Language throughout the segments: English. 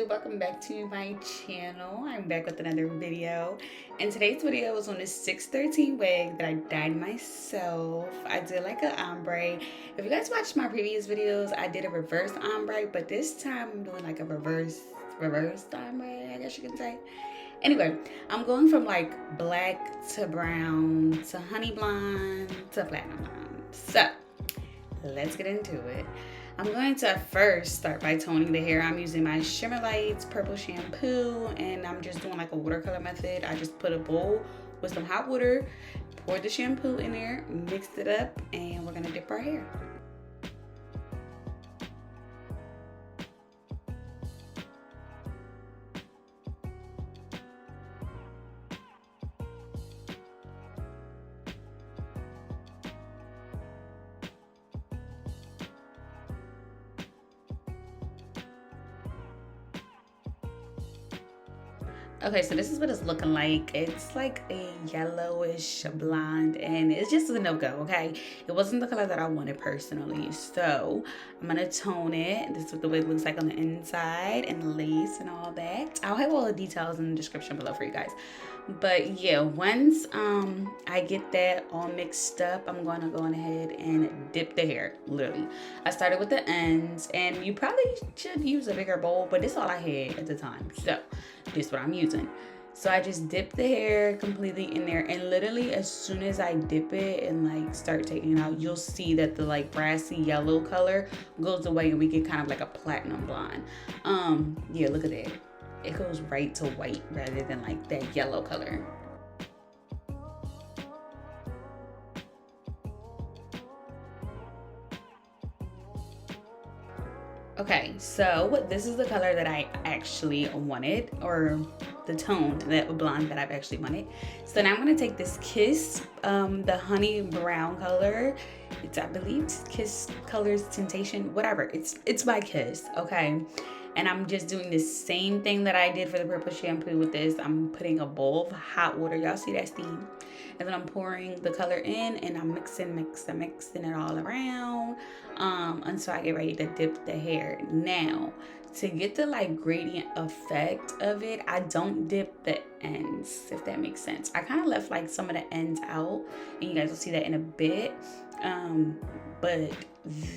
YouTube, welcome back to my channel. I'm back with another video, and today's video is on this 613 wig that I dyed myself. I did like an ombre. If you guys watched my previous videos, I did a reverse ombre, but this time I'm doing like a reverse ombre, I guess you can say. Anyway, I'm going from like black to brown to honey blonde to platinum blonde. So let's get into it. I'm going to first start by toning the hair. I'm using my Shimmer Lights purple shampoo, and I'm just doing like a watercolor method. I just put a bowl with some hot water, poured the shampoo in there, mixed it up, and we're gonna dip our hair. Okay, so this is what it's looking like. It's like a yellowish blonde, and it's just a no-go, okay? It wasn't the color that I wanted personally, so I'm gonna tone it. This is what the wig looks like on the inside, and the lace and all that. I'll have all the details in the description below for you guys. But yeah, once I get that all mixed up, I'm gonna go ahead and dip the hair, literally. I started with the ends, and you probably should use a bigger bowl, but this is all I had at the time, so this is what I'm using. So I just dip the hair completely in there, and literally as soon as I dip it and like start taking it out, you'll see that the like brassy yellow color goes away and we get kind of like a platinum blonde. Yeah, look at that. It goes right to white rather than like that yellow color. Okay, so this is the color that I actually wanted, or the tone, that blonde that I've actually wanted. So now I'm gonna take this Kiss, the honey brown color. It's, I believe, it's Kiss Colors Temptation, whatever. It's by Kiss, okay? And I'm just doing the same thing that I did for the purple shampoo with this. I'm putting a bowl of hot water. Y'all see that steam? And then I'm pouring the color in, and I'm mixing it all around until I get ready to dip the hair. Now, to get the like gradient effect of it, I don't dip the ends, if that makes sense. I kind of left like some of the ends out, and you guys will see that in a bit. But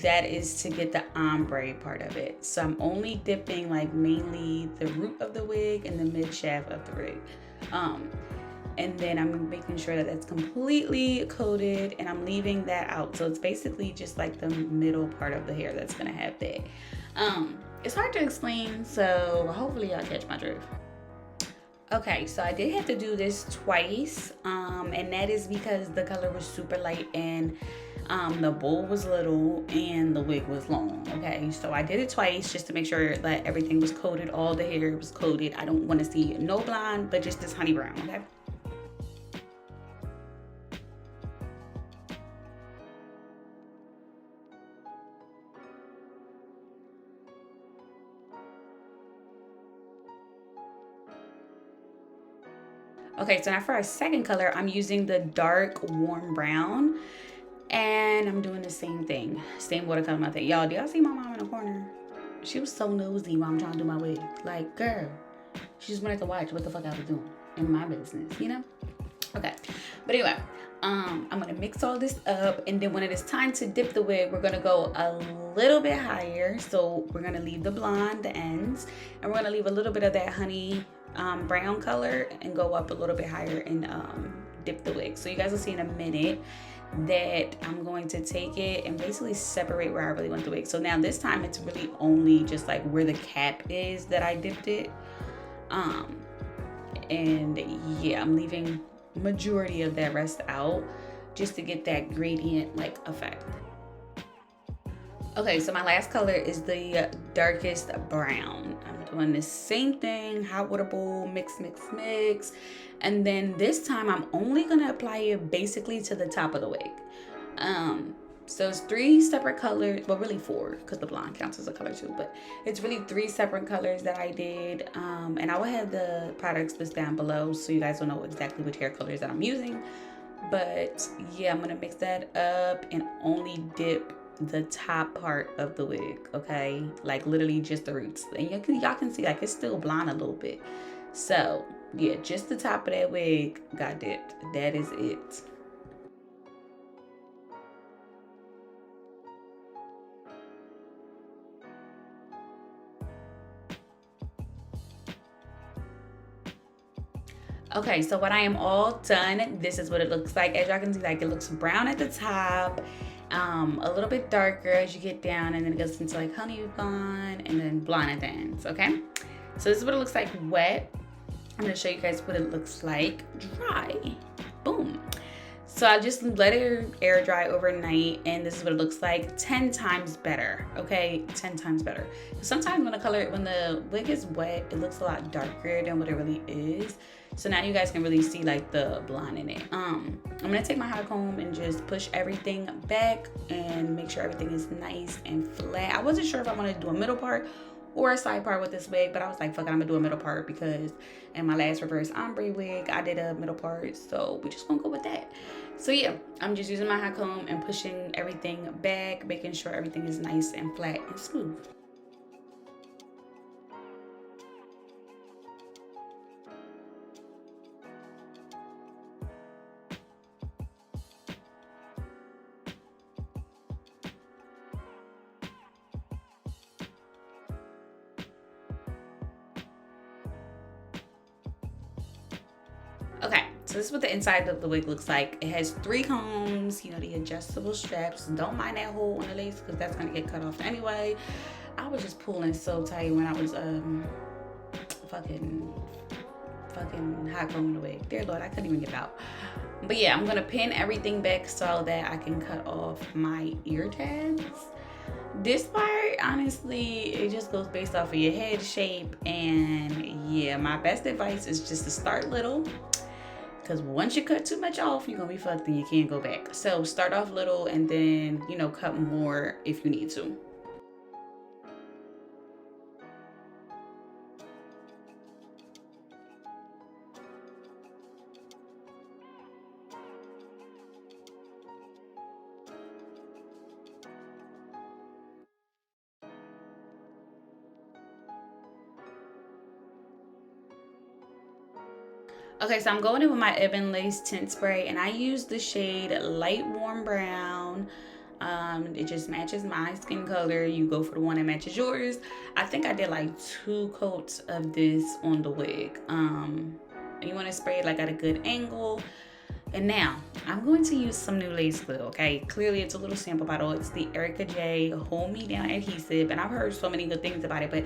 that is to get the ombre part of it. So I'm only dipping like mainly the root of the wig and the mid shaft of the wig. And then I'm making sure that that's completely coated, and I'm leaving that out. So it's basically just like the middle part of the hair that's gonna have that. It's hard to explain, so hopefully y'all catch my drift. Okay, so I did have to do this twice, and that is because the color was super light, and the bowl was little and the wig was long. Okay, so I did it twice just to make sure that everything was coated, all the hair was coated. I don't want to see no blonde, but just this honey brown. Okay. Okay, so now for our second color, I'm using the dark warm brown, and I'm doing the same thing, same watercolor method. Y'all, do y'all see my mom in the corner? She was so nosy while I'm trying to do my wig. Like, girl, she just wanted to watch what the fuck I was doing in my business, you know? Okay, but anyway, I'm gonna mix all this up, and then when it is time to dip the wig, we're gonna go a little bit higher. So we're gonna leave the blonde, the ends, and we're gonna leave a little bit of that honey brown color and go up a little bit higher and dip the wig. So you guys will see in a minute that I'm going to take it and basically separate where I really want the wig. So now this time it's really only just like where the cap is that I dipped it. And yeah, I'm leaving majority of that rest out just to get that gradient like effect. Okay, so my last color is the darkest brown. I'm doing the same thing, hot water bowl, mix. And then this time I'm only gonna apply it basically to the top of the wig. So it's 3 separate colors, well really 4, because the blonde counts as a color too, but it's really 3 separate colors that I did. And I will have the products list down below so you guys will know exactly which hair colors that I'm using. But yeah, I'm gonna mix that up and only dip the top part of the wig, okay? Like literally just the roots. And y'all can see like it's still blonde a little bit. So yeah, just the top of that wig got dipped. That is it. Okay, so when I am all done, this is what it looks like. As y'all can see, like it looks brown at the top, a little bit darker as you get down, and then it goes into like honey blonde and then blonde at the ends, okay? So this is what it looks like wet. I'm gonna show you guys what it looks like dry. Boom. So I just let it air dry overnight, and this is what it looks like. 10 times better, okay? 10 times better. Sometimes when the wig is wet, it looks a lot darker than what it really is. So now you guys can really see like the blonde in it. I'm gonna take my hot comb and just push everything back and make sure everything is nice and flat. I wasn't sure if I wanted to do a middle part or a side part with this wig, but I was like, fuck it, I'm gonna do a middle part because in my last reverse ombre wig, I did a middle part, so we just gonna go with that. So yeah, I'm just using my hot comb and pushing everything back, making sure everything is nice and flat and smooth. Okay, so this is what the inside of the wig looks like. It has 3 combs, you know, the adjustable straps. Don't mind that hole on the lace because that's gonna get cut off anyway. I was just pulling so tight when I was fucking hot combing the wig. Dear Lord, I couldn't even get it out. But yeah, I'm gonna pin everything back so that I can cut off my ear tabs. This part, honestly, it just goes based off of your head shape. And yeah, my best advice is just to start little. Because once you cut too much off, you're gonna be fucked and you can't go back. So start off little and then, you know, cut more if you need to. Okay, so I'm going in with my Ebin Lace Tint Spray, and I use the shade Light Warm Brown. It just matches my skin color. You go for the one that matches yours. I think I did like 2 coats of this on the wig. You want to spray it like at a good angle. And now I'm going to use some new lace glue, okay? Clearly it's a little sample bottle. It's the Erika J Hold Me Down Adhesive, and I've heard so many good things about it, but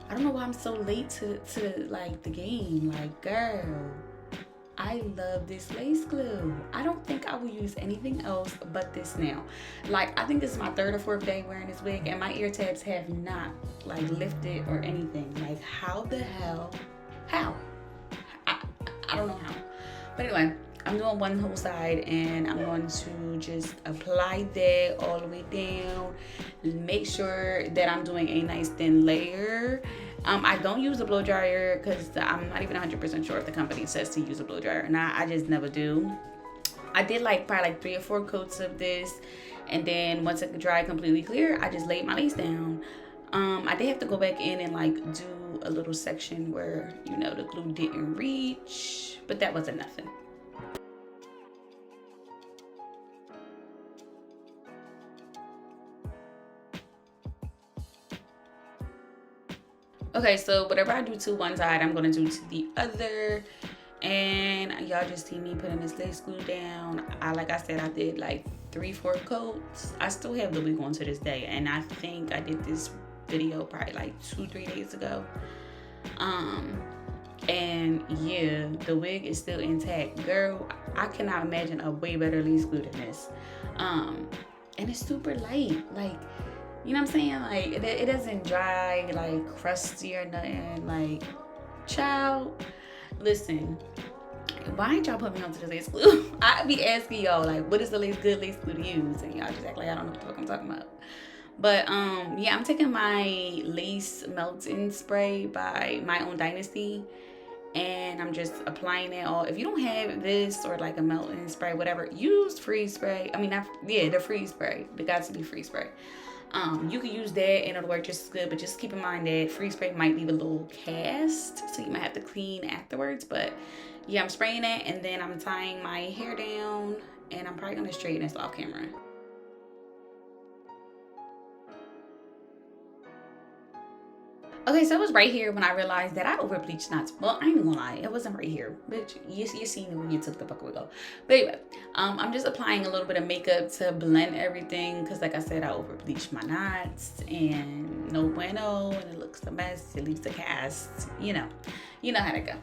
I don't know why I'm so late to like the game. Like, girl, I love this lace glue. I don't think I will use anything else but this now. Like, I think this is my 3rd or 4th day wearing this wig, and my ear tabs have not like lifted or anything. Like, how the hell? How? I don't know how. But anyway, I'm doing one whole side, and I'm going to just apply that all the way down. Make sure that I'm doing a nice thin layer. I don't use a blow dryer because I'm not even 100% sure if the company says to use a blow dryer or not. I just never do. I did like probably like 3 or 4 coats of this, and then once it dried completely clear, I just laid my lace down. I did have to go back in and like do a little section where, you know, the glue didn't reach, but that wasn't nothing. Okay, so whatever I do to one side, I'm gonna do to the other. And y'all just see me putting this lace glue down. Like I said, I did like 3-4 coats. I still have the wig on to this day, and I think I did this video probably like 2-3 days ago. And yeah, the wig is still intact. Girl, I cannot imagine a way better lace glue than this. And it's super light. Like, you know what I'm saying? Like, it doesn't dry, like, crusty or nothing. Like, child, listen, why ain't y'all put me onto this lace glue? I be asking y'all, like, what is the good lace glue to use? And y'all just act like I don't know what the fuck I'm talking about. But, yeah, I'm taking my lace melt-in spray by my own Dynasty. and I'm just applying it all. If you don't have this or like a melting spray, whatever, use freeze spray. I mean, the freeze spray. It got to be freeze spray. You can use that and it'll work just as good, but just keep in mind that freeze spray might leave a little cast, so you might have to clean afterwards. But yeah, I'm spraying that, and then I'm tying my hair down, and I'm probably gonna straighten this off camera. Okay, so it was right here when I realized that I over bleached knots. Well, I ain't gonna lie, it wasn't right here, but you seen it when you took the fuck away go. But anyway, I'm just applying a little bit of makeup to blend everything, because like I said, I over bleached my knots, and no bueno, and it looks a mess. It leaves a cast. You know how to go.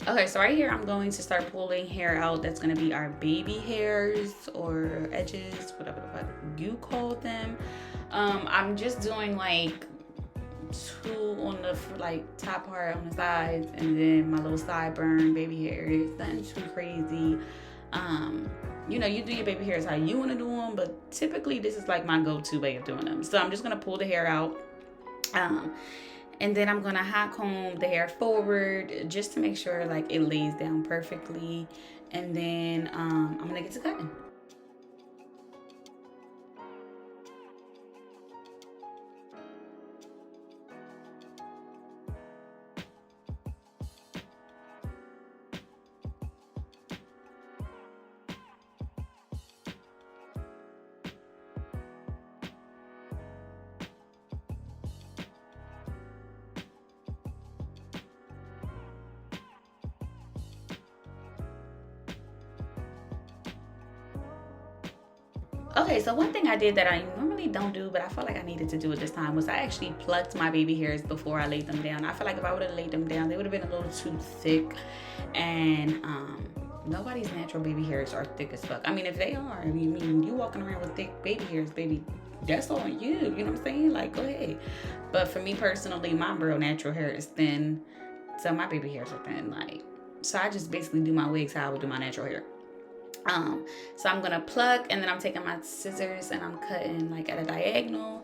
Okay, so right here I'm going to start pulling hair out that's going to be our baby hairs or edges, whatever the fuck you call them. I'm just doing like 2 on the like top part on the sides, and then my little sideburn baby hairs. Nothing too crazy. You know, you do your baby hairs how you want to do them, but typically this is like my go-to way of doing them. So I'm just going to pull the hair out. And then I'm gonna hot comb the hair forward just to make sure like it lays down perfectly. And then I'm gonna get to cutting. Okay, so one thing I did that I normally don't do, but I felt like I needed to do it this time, was I actually plucked my baby hairs before I laid them down. I feel like if I would have laid them down, they would have been a little too thick, and nobody's natural baby hairs are thick as fuck. I mean, if they are, I mean, you walking around with thick baby hairs, baby, that's on you. You know what I'm saying? Like, go ahead. But for me personally, my real natural hair is thin, so my baby hairs are thin. Like, so I just basically do my wigs how I would do my natural hair. So I'm gonna pluck, and then I'm taking my scissors and I'm cutting like at a diagonal.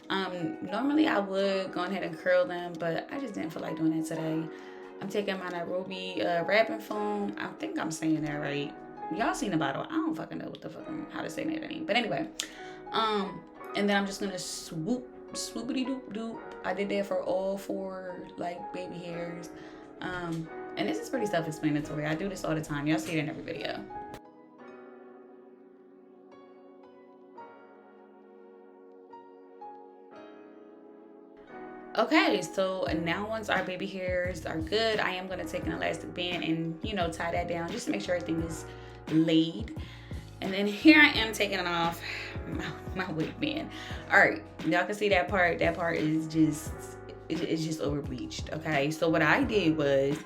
Normally I would go ahead and curl them, but I just didn't feel like doing that today. I'm taking my Nairobi wrapping foam. I think I'm saying that right. Y'all seen the bottle. I don't fucking know what the fuck how to say that name. But anyway, and then I'm just gonna swoopity doop doop. I did that for all 4 like baby hairs. And this is pretty self-explanatory. I do this all the time. Y'all see it in every video. Okay, so now once our baby hairs are good, I am going to take an elastic band and, you know, tie that down just to make sure everything is laid. And then here I am taking it off my wig band. All right, y'all can see that part. That part is just over bleached. Okay, so what I did was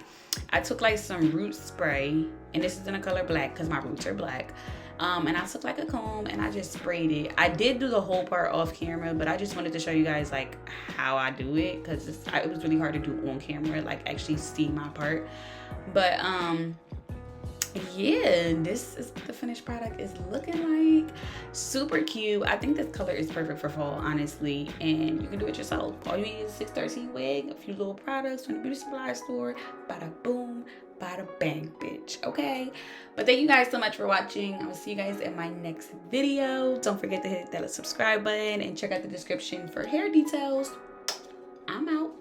I took like some root spray, and this is in the color black because my roots are black. And I took like a comb and I just sprayed it. I did do the whole part off camera, but I just wanted to show you guys like how I do it, because it was really hard to do on camera, like actually see my part. But yeah, this is what the finished product is looking like. Super cute. I think this color is perfect for fall, honestly, and you can do it yourself. All you need is a 613 wig, a few little products from the beauty supply store. Bada boom, bada bang, bitch. Okay, but thank you guys so much for watching. I will see you guys in my next video. Don't forget to hit that subscribe button and check out the description for hair details. I'm out.